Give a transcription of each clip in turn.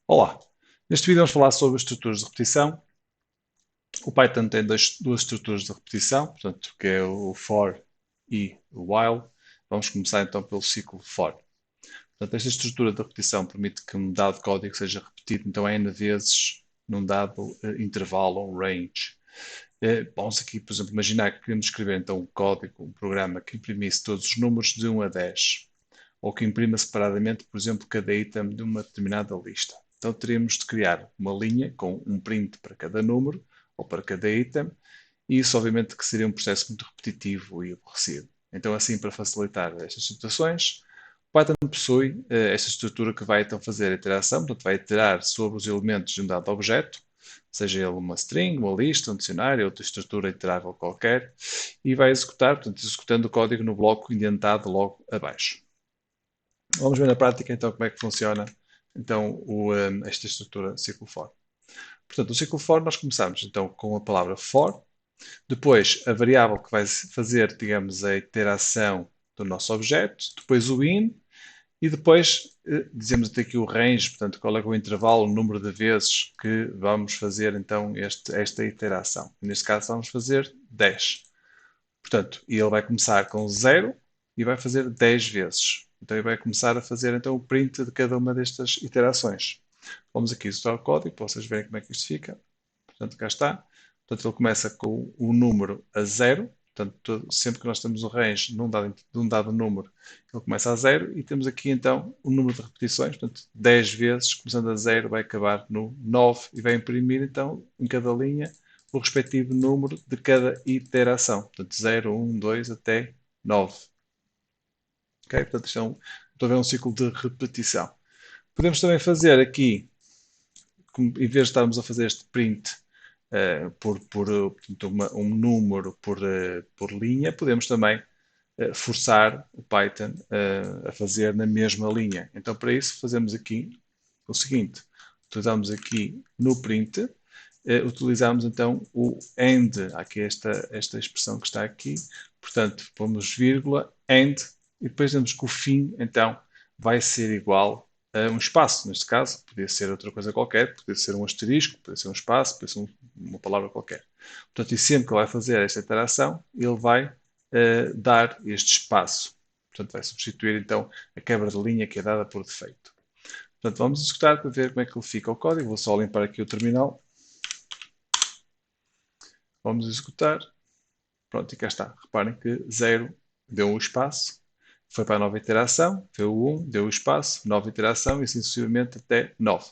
Olá, neste vídeo vamos falar sobre estruturas de repetição. O Python tem duas estruturas de repetição, portanto, que é o for e o while. Vamos começar então pelo ciclo for. Portanto, esta estrutura de repetição permite que um dado código seja repetido então n vezes num dado intervalo ou range. Vamos aqui, por exemplo, imaginar que queremos escrever então um código, um programa que imprimisse todos os números de 1 a 10, ou que imprima separadamente, por exemplo, cada item de uma determinada lista. Então teríamos de criar uma linha com um print para cada número ou para cada item, e isso obviamente que seria um processo muito repetitivo e aborrecido. Então assim, para facilitar estas situações, o Python possui esta estrutura que vai então fazer a iteração, portanto vai iterar sobre os elementos de um dado objeto, seja ele uma string, uma lista, um dicionário, outra estrutura iterável qualquer, e vai executar, portanto executando o código no bloco indentado logo abaixo. Vamos ver na prática então como é que funciona então esta estrutura ciclo for. Portanto, o ciclo for nós começamos então com a palavra for, depois a variável que vai fazer, digamos, a iteração do nosso objeto, depois o in e depois dizemos até aqui o range, portanto, qual é o intervalo, o número de vezes que vamos fazer então esta iteração. Neste caso vamos fazer 10. Portanto, ele vai começar com 0 e vai fazer 10 vezes. Então, ele vai começar a fazer então, o print de cada uma destas iterações. Vamos aqui executar o código para vocês verem como é que isto fica. Portanto, cá está. Portanto, ele começa com o número a 0. Portanto, sempre que nós temos um range de um dado número, ele começa a 0. E temos aqui então o número de repetições. Portanto, 10 vezes, começando a 0, vai acabar no 9 e vai imprimir então em cada linha o respectivo número de cada iteração. Portanto, 0, 1, 2 até 9. Ok? Portanto, isto estou a ver um ciclo de repetição. Podemos também fazer aqui, em vez de estarmos a fazer este print portanto, um número por linha, podemos também forçar o Python a fazer na mesma linha. Então, para isso, fazemos aqui o seguinte: utilizamos aqui no print, utilizamos então o AND, aqui esta expressão que está aqui, portanto, pomos vírgula, AND, e depois temos que o fim, então, vai ser igual a um espaço, neste caso, podia ser outra coisa qualquer, podia ser um asterisco, podia ser um espaço, podia ser uma palavra qualquer. Portanto, e sempre que ele vai fazer esta interação, ele vai dar este espaço. Portanto, vai substituir então a quebra de linha que é dada por defeito. Portanto, vamos executar para ver como é que ele fica o código. Vou só limpar aqui o terminal. Vamos executar. Pronto, e cá está. Reparem que 0 deu um espaço, foi para a nova iteração, deu o 1, deu o espaço, nova iteração e assim sucessivamente até 9.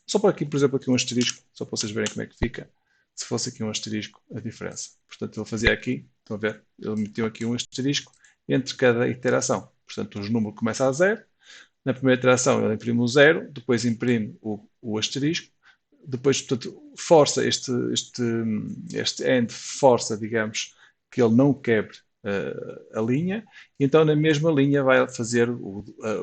Só por aqui, por exemplo, aqui um asterisco, só para vocês verem como é que fica, se fosse aqui um asterisco, a diferença. Portanto, ele fazia aqui, estão a ver, ele meteu aqui um asterisco entre cada iteração. Portanto, o número começa a 0, na primeira iteração ele imprime o 0, depois imprime o asterisco, depois, portanto, força este AND força, digamos, que ele não quebre a linha, e então na mesma linha vai fazer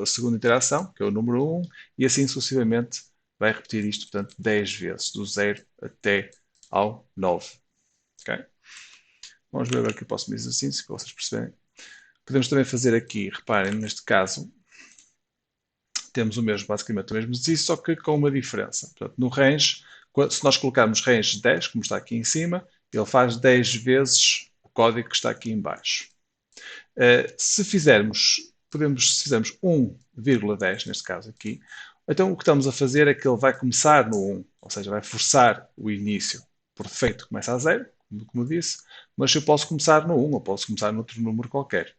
a segunda interação, que é o número 1, e assim sucessivamente vai repetir isto, portanto, 10 vezes, do 0 até ao 9. Okay? Vamos ver agora aqui o próximo exercício, para vocês perceberem. Podemos também fazer aqui, reparem, neste caso, temos o mesmo, basicamente o mesmo exercício, só que com uma diferença. Portanto, no range, se nós colocarmos range 10, como está aqui em cima, ele faz 10 vezes o código que está aqui em baixo. Se fizermos 1,10, neste caso aqui, então o que estamos a fazer é que ele vai começar no 1, ou seja, vai forçar o início. Por defeito começa a 0, como disse, mas eu posso começar no 1, ou posso começar noutro número qualquer.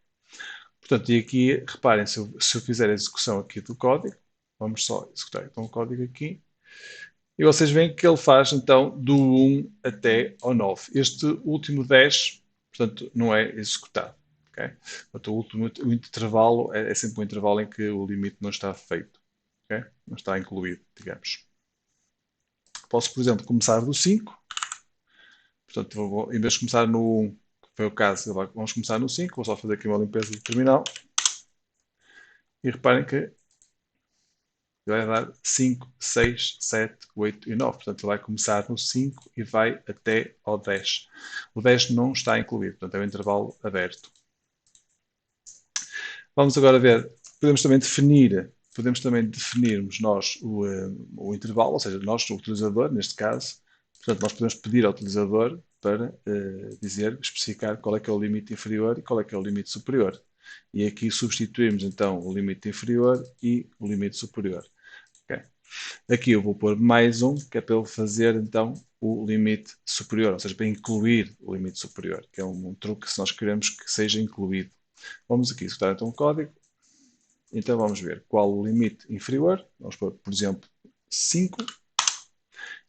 Portanto, e aqui, reparem, se eu fizer a execução aqui do código, vamos só executar então o código aqui, e vocês veem que ele faz então do 1 até ao 9. Este último 10, portanto, não é executado. Okay? Portanto, o intervalo é sempre um intervalo em que o limite não está feito. Okay? Não está incluído, digamos. Posso, por exemplo, começar do 5. Portanto, em vez de começar no 1, que foi o caso, vamos começar no 5. Vou só fazer aqui uma limpeza do terminal. E reparem que vai dar 5, 6, 7, 8 e 9. Portanto, ele vai começar no 5 e vai até ao 10. O 10 não está incluído, portanto, é um intervalo aberto. Vamos agora ver, podemos também definir podemos também definirmos nós o intervalo, ou seja, nós, o utilizador, neste caso. Portanto, nós podemos pedir ao utilizador para especificar qual é que é o limite inferior e qual é que é o limite superior. E aqui substituímos então o limite inferior e o limite superior. Okay? Aqui eu vou pôr mais um, que é para ele fazer então o limite superior, ou seja, para incluir o limite superior, que é um truque se nós queremos que seja incluído. Vamos aqui executar então o código. Então vamos ver qual o limite inferior. Vamos pôr, por exemplo, 5.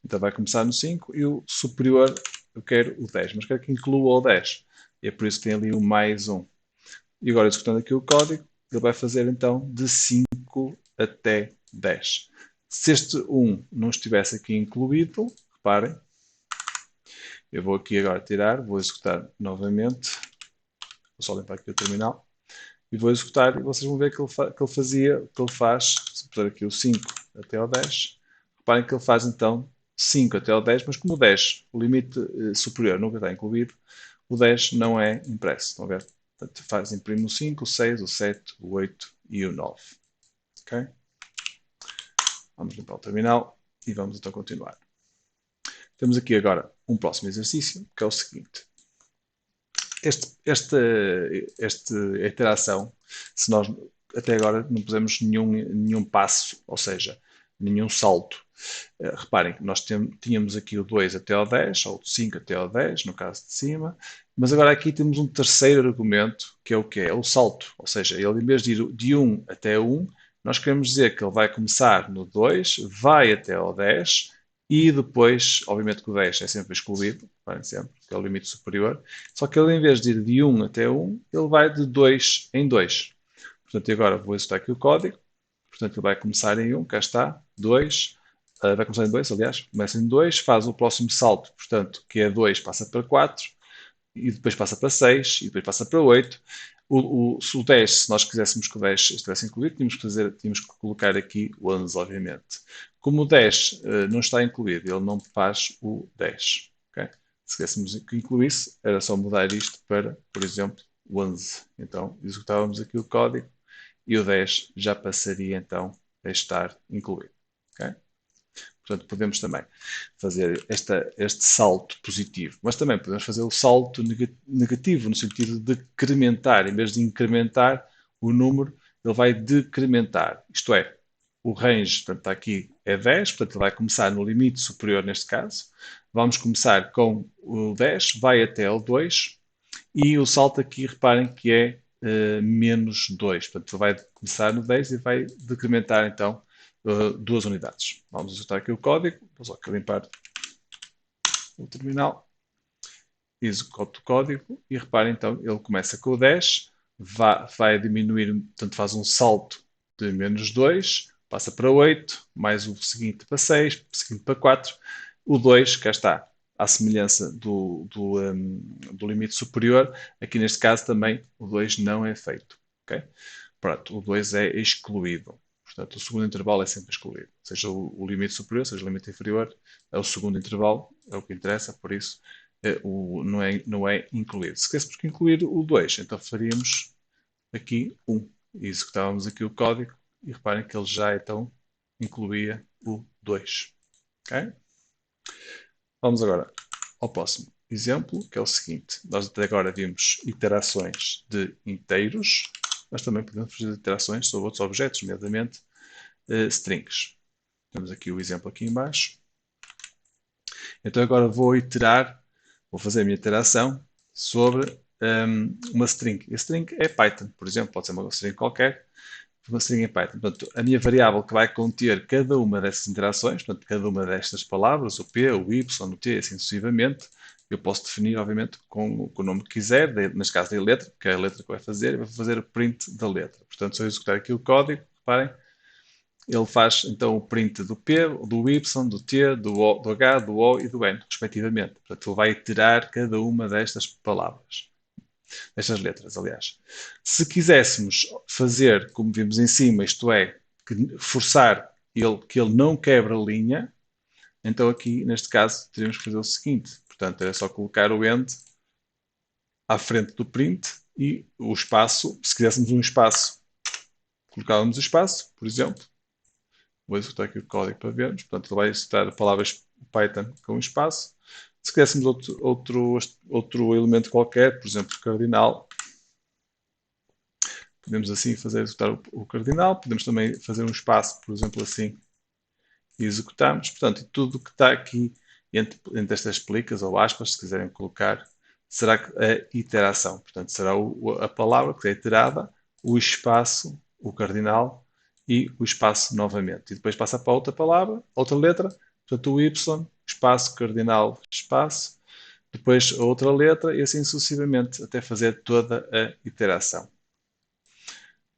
Então vai começar no 5 e o superior eu quero o 10, mas quero que inclua o 10. E é por isso que tem ali o mais 1. E agora executando aqui o código, ele vai fazer então de 5 até 10. Se este 1 não estivesse aqui incluído, reparem, eu vou aqui agora tirar, vou executar novamente, vou só limpar aqui o terminal, e vou executar e vocês vão ver que ele faz, se puser aqui o 5 até ao 10, reparem que ele faz então 5 até ao 10, mas como o 10, o limite superior nunca está incluído, o 10 não é impresso, estão a ver? Portanto, imprime o 5, o 6, o 7, o 8 e o 9. Ok? Vamos limpar o terminal e vamos então continuar. Temos aqui agora um próximo exercício, que é o seguinte. Esta iteração, se nós até agora não pusemos nenhum passo, ou seja, nenhum salto. Reparem que nós tínhamos aqui o 2 até ao 10, ou o 5 até ao 10, no caso de cima, mas agora aqui temos um terceiro argumento, que é o quê? É o salto. Ou seja, ele em vez de ir de 1 até 1, nós queremos dizer que ele vai começar no 2, vai até ao 10 e depois, obviamente que o 10 é sempre excluído, sempre, que é o limite superior, só que ele em vez de ir de 1 até 1, ele vai de 2 em 2. Portanto, agora vou executar aqui o código. Portanto, ele vai começar em 1, cá está, 2, vai começar em 2, aliás, começa em 2, faz o próximo salto, portanto, que é 2, passa para 4, e depois passa para 6, e depois passa para 8. O 10, se nós quiséssemos que o 10 estivesse incluído, tínhamos que colocar aqui o 11, obviamente. Como o 10 não está incluído, ele não faz o 10. Okay? Se quiséssemos que incluísse, era só mudar isto para, por exemplo, o 11. Então, executávamos aqui o código e o 10 já passaria então a estar incluído. Okay? Portanto, podemos também fazer este salto positivo, mas também podemos fazer o salto negativo, no sentido de decrementar. Em vez de incrementar o número, ele vai decrementar. Isto é, o range, portanto, está aqui é 10, portanto, ele vai começar no limite superior neste caso. Vamos começar com o 10, vai até o 2, e o salto aqui, reparem que é menos 2. Portanto, vai começar no 10 e vai decrementar então 2 unidades. Vamos executar aqui o código. Vou só aqui limpar o terminal. Executo o código e reparem então, ele começa com o 10, vai diminuir, portanto faz um salto de menos 2, passa para 8, mais o seguinte para 6, o seguinte para 4. O 2, cá está, à semelhança do limite superior, aqui neste caso também o 2 não é feito. Okay? Pronto, o 2 é excluído. Portanto, o segundo intervalo é sempre excluído. Seja o limite superior, seja o limite inferior, é o segundo intervalo, é o que interessa, por isso não é incluído. Se quiséssemos incluir o 2, então faríamos aqui 1. E executávamos aqui o código e reparem que ele já então incluía o 2. Okay? Vamos agora ao próximo exemplo, que é o seguinte. Nós até agora vimos iterações de inteiros, mas também podemos fazer iterações sobre outros objetos, nomeadamente strings. Temos aqui o exemplo aqui em baixo. Então agora vou fazer a minha iteração sobre uma string. A string é Python, por exemplo, pode ser uma string qualquer, uma string em Python. Portanto, a minha variável que vai conter cada uma dessas interações, portanto, cada uma destas palavras, o P, o Y, o T, assim sucessivamente, eu posso definir, obviamente, com o nome que quiser, neste caso da letra, que é a letra que vai fazer o print da letra. Portanto, se eu executar aqui o código, reparem, ele faz então o print do P, do Y, do T, do H, do O e do N, respectivamente. Portanto, ele vai iterar cada uma destas palavras, destas letras, aliás. Se quiséssemos fazer, como vimos em cima, isto é, forçar que ele não quebre a linha, então aqui, neste caso, teríamos que fazer o seguinte. Portanto, era só colocar o end à frente do print e o espaço, se quiséssemos um espaço colocávamos o espaço, por exemplo. Vou executar aqui o código para vermos. Portanto, ele vai executar a palavra Python com espaço. Se quiséssemos outro elemento qualquer, por exemplo, cardinal, podemos assim fazer executar o cardinal. Podemos também fazer um espaço, por exemplo, assim, e executamos. Portanto, tudo que está aqui entre estas plicas ou aspas, se quiserem colocar, será a iteração. Portanto, será a palavra que é iterada, o espaço, o cardinal e o espaço novamente. E depois passa para outra palavra, outra letra, portanto o Y, espaço, cardinal, espaço, depois a outra letra e assim sucessivamente até fazer toda a iteração.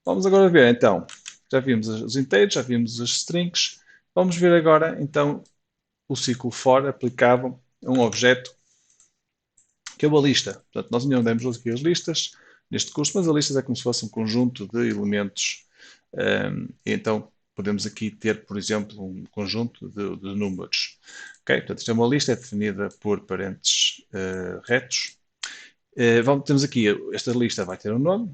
Vamos agora ver então, já vimos os inteiros, já vimos as strings, vamos ver agora então o ciclo for aplicado a um objeto que é uma lista. Portanto, nós ainda não demos aqui as listas neste curso, mas a lista é como se fosse um conjunto de elementos. Então, podemos aqui ter, por exemplo, um conjunto de números. Okay? Portanto, isto é uma lista, é definida por parênteses retos. Temos aqui, esta lista vai ter um nome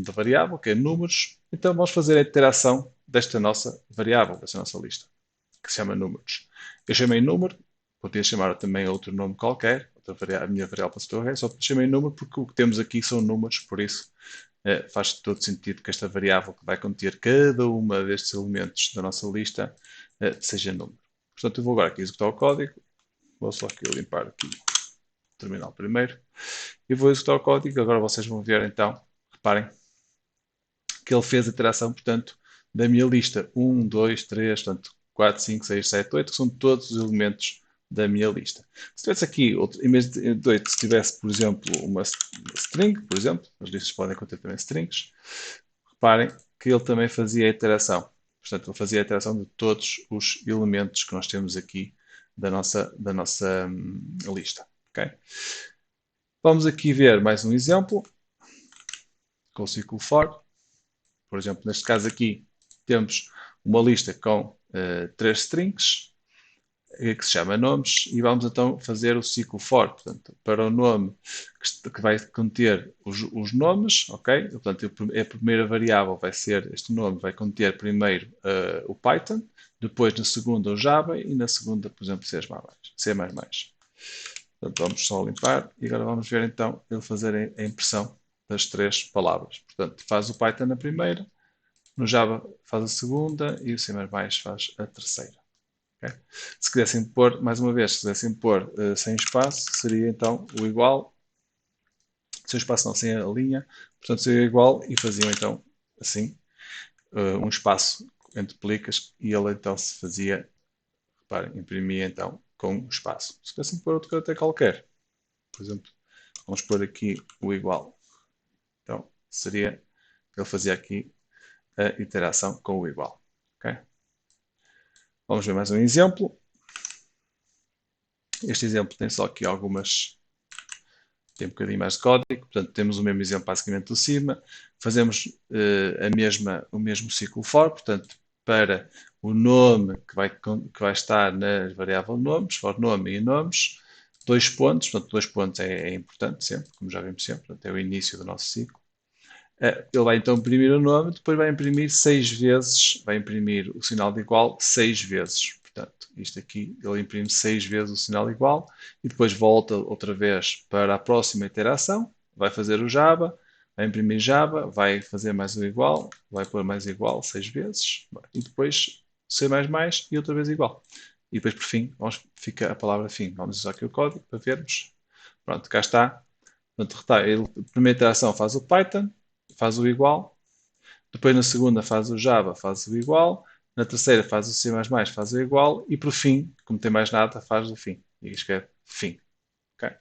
de variável, que é números. Então, vamos fazer a iteração desta nossa variável, desta nossa lista, que se chama números. Eu chamei número, podia chamar também outro nome qualquer, a minha variável passou só chamei número porque o que temos aqui são números, por isso faz todo sentido que esta variável que vai conter cada uma destes elementos da nossa lista seja número. Portanto, eu vou agora aqui executar o código, vou só aqui limpar aqui o terminal primeiro, e vou executar o código, agora vocês vão ver então, reparem, que ele fez a iteração, portanto, da minha lista 1, 2, 3, portanto, 4, 5, 6, 7, 8, que são todos os elementos da minha lista. Se tivesse aqui, em vez de 8, se tivesse, por exemplo, uma string, por exemplo, as listas podem conter também strings, reparem que ele também fazia a iteração. Portanto, ele fazia a iteração de todos os elementos que nós temos aqui da nossa lista. Okay? Vamos aqui ver mais um exemplo com o ciclo for. Por exemplo, neste caso aqui temos uma lista com 3 strings que se chama nomes e vamos então fazer o ciclo for. Portanto, para o nome que vai conter os nomes, ok? Portanto, a primeira variável vai ser, este nome vai conter primeiro o Python, depois na segunda o Java e na segunda, por exemplo, C++. Portanto, vamos só limpar e agora vamos ver então ele fazer a impressão das 3 palavras. Portanto, faz o Python na primeira, no Java faz a segunda e o C++ faz a terceira. Okay? Se quisessem pôr, mais uma vez, se quisessem pôr sem espaço, seria então o igual, sem espaço não, sem a linha, portanto seria igual e faziam então assim, um espaço entre plicas e ele então se fazia, reparem, imprimia então com o espaço. Se quisessem pôr outro caractere qualquer, por exemplo, vamos pôr aqui o igual, então seria, ele fazia aqui a iteração com o igual. Okay? Vamos ver mais um exemplo. Este exemplo tem só aqui algumas, tem um bocadinho mais de código, portanto temos o mesmo exemplo basicamente do cima, fazemos o mesmo ciclo for, portanto para o nome que vai estar na variável nomes, for nome e nomes, 2 pontos, portanto 2 pontos é importante sempre, como já vimos sempre, portanto é o início do nosso ciclo. Ele vai então imprimir o nome, depois vai imprimir 6 vezes, vai imprimir o sinal de igual 6 vezes. Portanto, isto aqui, ele imprime 6 vezes o sinal igual e depois volta outra vez para a próxima iteração, vai fazer o Java, vai imprimir Java, vai fazer mais o igual, vai pôr mais igual 6 vezes e depois C++ e outra vez igual. E depois, por fim, fica a palavra fim. Vamos usar aqui o código para vermos. Pronto, cá está. Portanto, a primeira iteração faz o Python, faz o igual, depois na segunda faz o Java, faz o igual, na terceira faz o C++, faz o igual e por fim, como tem mais nada, faz o fim. E escreve fim. Okay?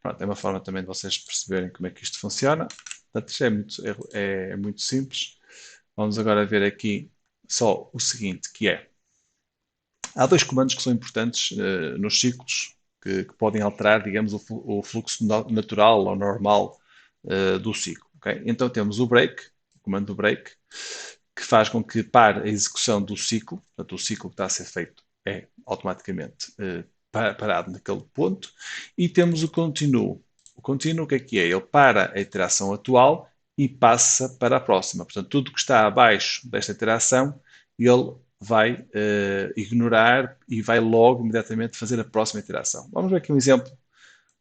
Pronto, é uma forma também de vocês perceberem como é que isto funciona. Portanto, isto é muito simples. Vamos agora ver aqui só o seguinte, que é, há 2 comandos que são importantes nos ciclos, que podem alterar, digamos, o fluxo natural ou normal do ciclo. Okay? Então temos o break, o comando do break, que faz com que pare a execução do ciclo, portanto o ciclo que está a ser feito é automaticamente parado naquele ponto, e temos o continuo. O continuo o que é que é? Ele para a iteração atual e passa para a próxima. Portanto, tudo que está abaixo desta iteração, ele vai ignorar e vai logo imediatamente fazer a próxima iteração. Vamos ver aqui um exemplo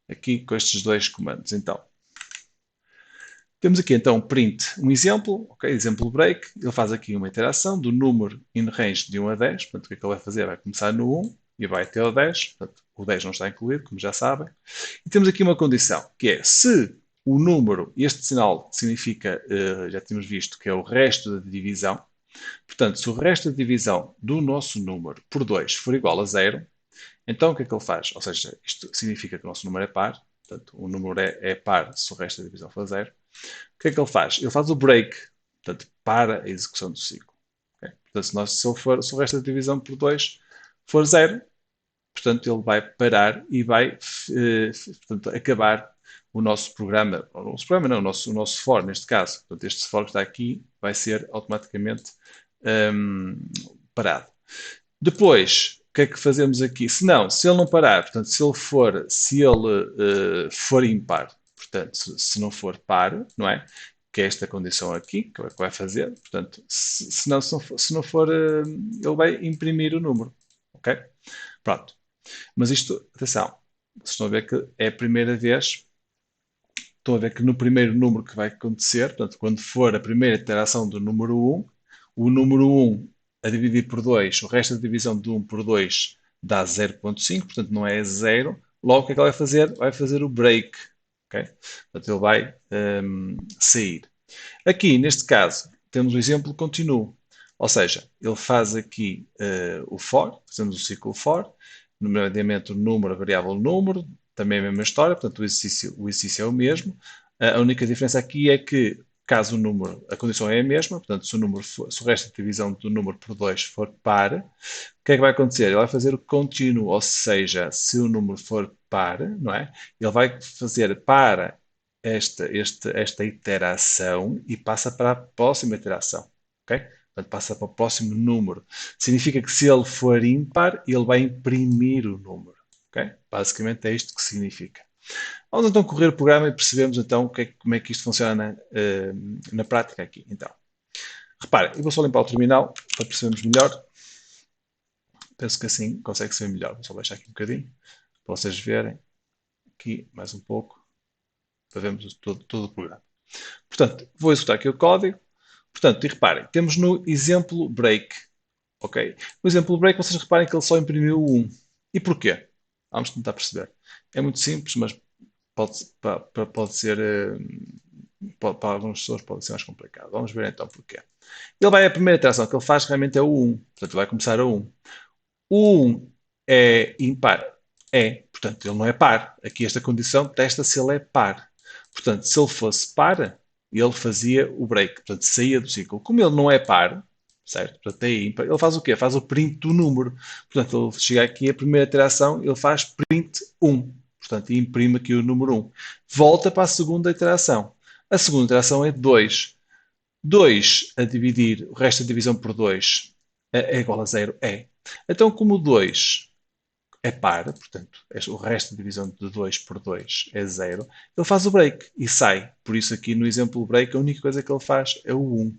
aqui com estes dois comandos. Então, temos aqui então print, um exemplo, ok? Exemplo break, ele faz aqui uma iteração do número in range de 1 a 10, portanto o que é que ele vai fazer? Vai começar no 1 e vai até ao 10, portanto o 10 não está incluído, como já sabem. E temos aqui uma condição, que é se o número, este sinal significa, já tínhamos visto, que é o resto da divisão, portanto se o resto da divisão do nosso número por 2 for igual a 0, então o que é que ele faz? Ou seja, isto significa que o nosso número é par, portanto o número é par se o resto da divisão for 0. O que é que ele faz? Ele faz o break, portanto, para a execução do ciclo. Okay? Portanto, se o resto da divisão por 2 for 0, portanto, ele vai parar e vai portanto, acabar o nosso programa, ou o nosso programa não, o nosso for, neste caso. Portanto, este for que está aqui vai ser automaticamente parado. Depois, o que é que fazemos aqui? Se ele não parar, portanto, se ele for impar, portanto, se não for par, não é? Que é esta condição aqui, que vai fazer, portanto, se não for, ele vai imprimir o número, ok? Pronto. Mas isto, atenção, vocês estão a ver que é a primeira vez, estão a ver que no primeiro número que vai acontecer, portanto, quando for a primeira iteração do número 1, o número 1 a dividir por 2, o resto da divisão de 1 por 2 dá 0,5, portanto não é 0. Logo, o que é que ele vai fazer? Vai fazer o break. Okay? Portanto, ele vai sair. Aqui, neste caso, temos o exemplo continuo. Ou seja, ele faz aqui o for, fazemos o ciclo for, nomeadamente o número, a variável número, também a mesma história, portanto o exercício é o mesmo. A única diferença aqui é que, caso o número, a condição é a mesma, portanto se o resto da divisão do número por 2 for par, o que é que vai acontecer? Ele vai fazer o contínuo, ou seja, se o número for par, não é? Ele vai fazer para esta iteração e passa para a próxima iteração, ok? Portanto, passa para o próximo número. Significa que se ele for ímpar, ele vai imprimir o número. Okay? Basicamente é isto que significa. Vamos então correr o programa e percebemos então como é que isto funciona na prática aqui. Então, reparem, eu vou só limpar o terminal para percebermos melhor. Penso que assim consegue-se ver melhor. Vou só baixar aqui um bocadinho para vocês verem. Aqui mais um pouco para vermos todo o programa. Portanto, vou executar aqui o código. Portanto, e reparem, temos no exemplo break. Ok? No exemplo break, vocês reparem que ele só imprimiu 1. E porquê? Vamos tentar perceber. É muito simples, mas pode ser, para algumas pessoas pode ser mais complicado. Vamos ver então porquê. A primeira iteração que ele faz realmente é o 1. Portanto, vai começar a 1. O 1 é impar? É. Portanto, ele não é par. Aqui esta condição testa se ele é par. Portanto, se ele fosse par, ele fazia o break. Portanto, saía do ciclo. Como ele não é par, certo? Portanto, é ímpar, ele faz o quê? Faz o print do número. Portanto, ele chega aqui, a primeira iteração, ele faz print 1. Portanto, imprime aqui o número 1. Volta para a segunda iteração. A segunda iteração é 2. 2 a dividir, o resto da divisão por 2 é igual a 0? É. Então, como 2 é par, portanto, o resto da divisão de 2 por 2 é 0, ele faz o break e sai. Por isso, aqui no exemplo break, a única coisa que ele faz é o 1.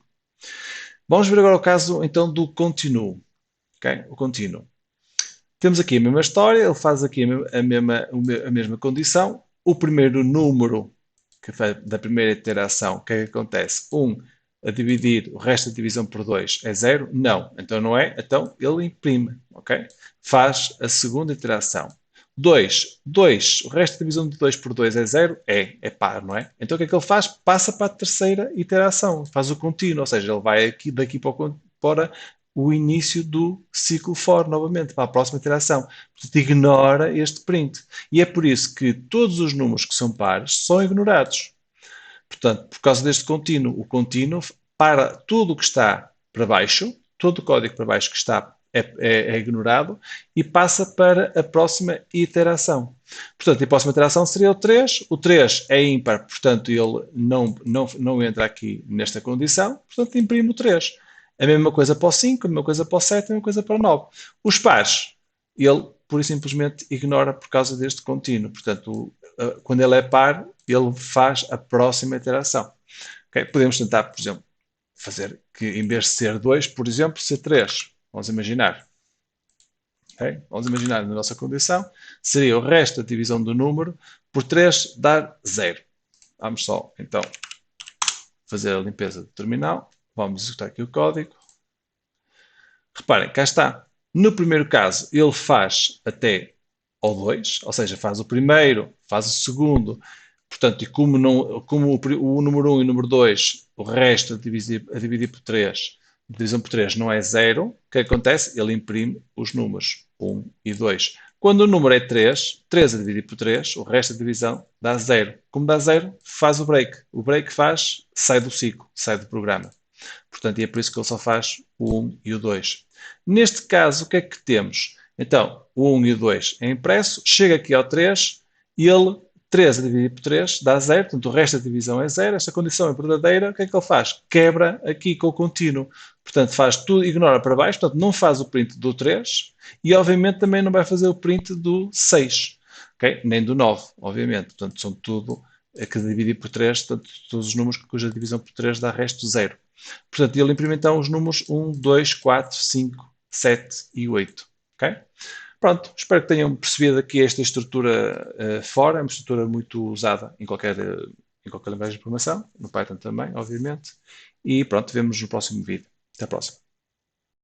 Vamos ver agora o caso, então, do contínuo. Okay? O contínuo. Temos aqui a mesma história, ele faz aqui a mesma condição. O primeiro número da primeira iteração, o que é que acontece? 1 a dividir o resto da divisão por 2 é 0? Não. Então não é? Então ele imprime. Ok? Faz a segunda iteração. 2. O resto da divisão de 2 por 2 é 0? É par, não é? Então o que é que ele faz? Passa para a terceira iteração. Faz o contínuo, ou seja, ele vai daqui para o início do ciclo for novamente, para a próxima iteração. Portanto, ignora este print. E é por isso que todos os números que são pares são ignorados. Portanto, por causa deste contínuo, o contínuo para tudo o que está para baixo, todo o código para baixo que está é ignorado e passa para a próxima iteração. Portanto, a próxima iteração seria o 3. O 3 é ímpar, portanto, ele não entra aqui nesta condição. Portanto, imprime o 3. A mesma coisa para o 5, a mesma coisa para o 7, a mesma coisa para o 9. Os pares, ele pura e simplesmente ignora por causa deste contínuo. Portanto, quando ele é par, ele faz a próxima iteração. Ok? Podemos tentar, por exemplo, fazer que em vez de ser 2, por exemplo, ser 3. Vamos imaginar. Okay? Vamos imaginar na nossa condição, seria o resto da divisão do número por 3 dar 0. Vamos só, então, fazer a limpeza do terminal. Vamos executar aqui o código. Reparem, cá está. No primeiro caso, ele faz até ao 2, ou seja, faz o primeiro, faz o segundo. Portanto, e como o número 1 e o número 2, o resto a dividir por 3, divisão por 3 não é 0, o que acontece? Ele imprime os números 1 e 2. Quando o número é 3, 3 a dividir por 3, o resto da divisão dá 0. Como dá 0, faz o break. O break sai do ciclo, sai do programa. Portanto, e é por isso que ele só faz o 1 e o 2. Neste caso, o que é que temos? Então, o 1 e o 2 é impresso, chega aqui ao 3 e ele, 3 a dividir por 3 dá 0, portanto o resto da divisão é 0, esta condição é verdadeira, o que é que ele faz? Quebra aqui com o contínuo. Portanto, faz tudo, ignora para baixo, portanto não faz o print do 3 e obviamente também não vai fazer o print do 6, okay? Nem do 9, obviamente. Portanto, são tudo que dividir por 3, portanto, todos os números cuja divisão por 3 dá resto 0. Portanto, ele imprime então os números 1, 2, 4, 5, 7 e 8. Okay? Pronto, espero que tenham percebido aqui esta estrutura fora, é uma estrutura muito usada em qualquer linguagem de programação, no Python também, obviamente. E pronto, vemos no próximo vídeo. Até a próxima.